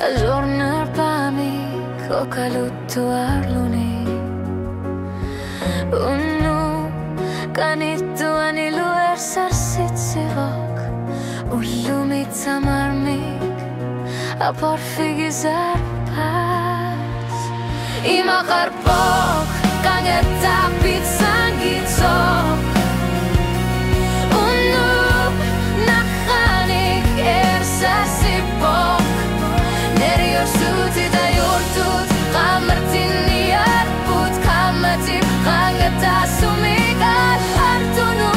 Aggiornar pamik o kaluttuarluni Unnu kanittu ani luer sarsitsivak Ullumit samarmik apar figizar pas Ima karpok kangetak pitsangitsok Unnu nakanik ersasipok Neriosuti da jurtut Kamertini arput Kamatip kangetasumik artunut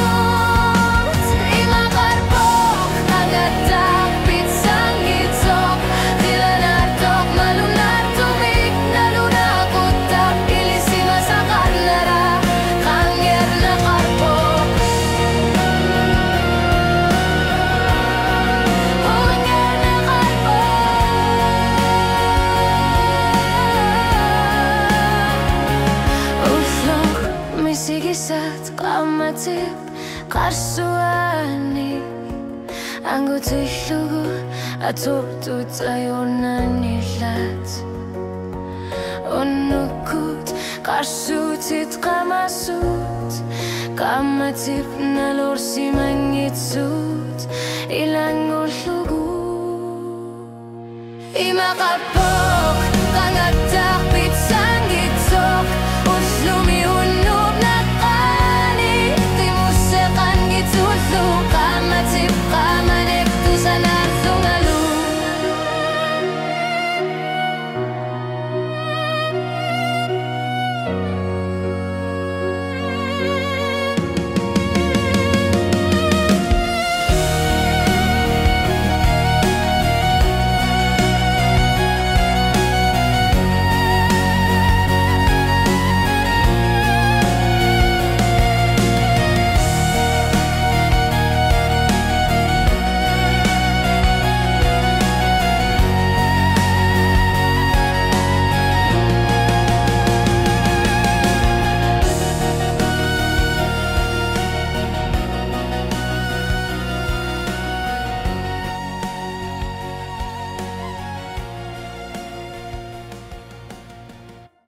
Ima karpok kangetak pitsangitsok Dilanartok malunartumik Nalunakutak ilisima sa karnara Kanger na karpok Kanger na karpok Uflok misigisat kamatip Karsuani Angut ihlugu Atutut ayonanilat Unukut Karsutit kamasut Kamatip nalorsi mangitsut Ilang uhlugu Ima kapok